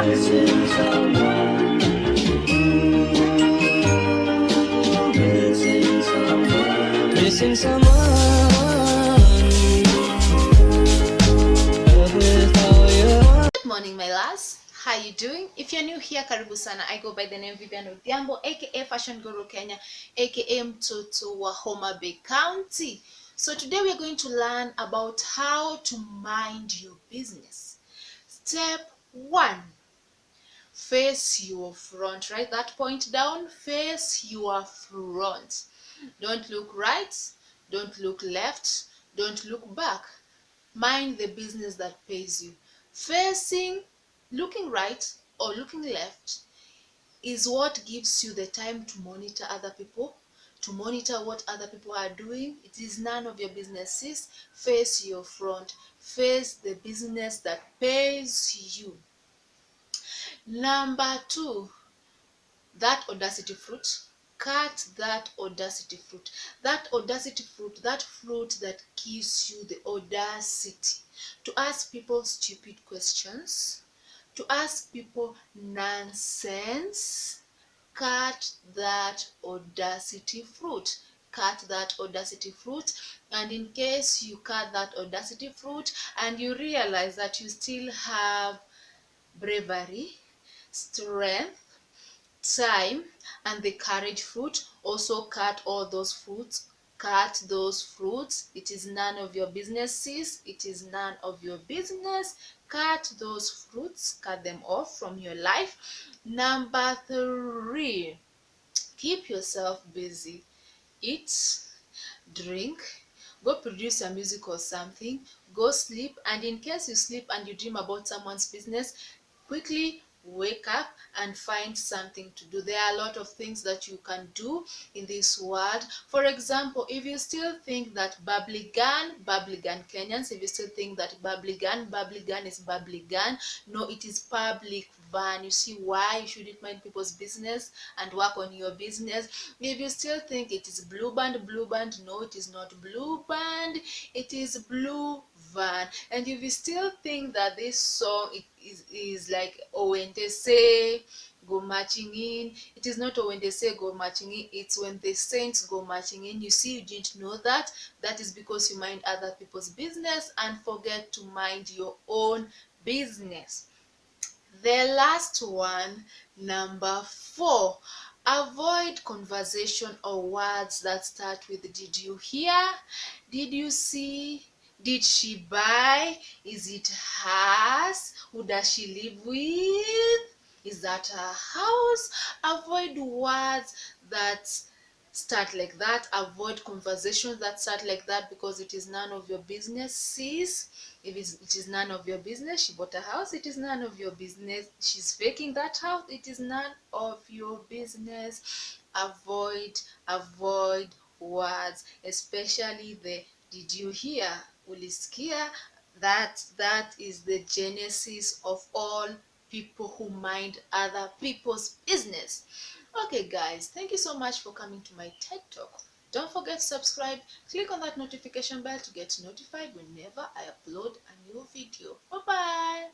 Missing someone. Missing someone. Missing someone. Good morning, my lads. How you doing? If you're new here, karibu sana. I go by the name Vivian Odhiambo, aka Fashion Guru Kenya, aka Mtoto wa Homa Bay County. So today we are going to learn about how to mind your business. Step 1. Face your front. Write that point down. Face your front. Don't look right. Don't look left. Don't look back. Mind the business that pays you. Looking right or looking left is what gives you the time to monitor other people, to monitor what other people are doing. It is none of your businesses. Face your front. Face the business that pays you. Number 2, that audacity fruit. Cut that audacity fruit. That audacity fruit, that fruit that gives you the audacity to ask people stupid questions, to ask people nonsense. Cut that audacity fruit. Cut that audacity fruit. And in case you cut that audacity fruit and you realize that you still have bravery, strength, time, and the courage fruit, also cut all those fruits. Cut those fruits. It is none of your businesses. It is none of your business. Cut those fruits. Cut them off from your life. Number 3, keep yourself busy. Eat, drink, go produce a music or something, go sleep, and in case you sleep and you dream about someone's business, quickly wake up and find something to do. There are a lot of things that you can do in this world. For example, if you still think that bubbly gun Kenyans, if you still think that bubbly gun is bubbly gun, no, it is public van. You see why you shouldn't mind people's business and work on your business. If you still think it is blue band, no, it is not blue band, it is blue van. And if you still think that this song is like when they say go marching in, it is not when they say go marching in, it's when the saints go marching in. You see, you didn't know that. That is because you mind other people's business and forget to mind your own business. The last one, number 4, avoid conversation or words that start with did you hear, did you see, did she buy, is it hers, who does she live with, is that her house. Avoid words that start like that. Avoid conversations that start like that, because it is none of your businesses. If it is none of your business, she bought a house, it is none of your business. She's faking that house, it is none of your business. Avoid words, especially the did you hear, ulisikia. That is the genesis of all people who mind other people's business. Okay guys, thank you so much for coming to my TED Talk. Don't forget to subscribe. Click on that notification bell to get notified whenever I upload a new video. Bye bye.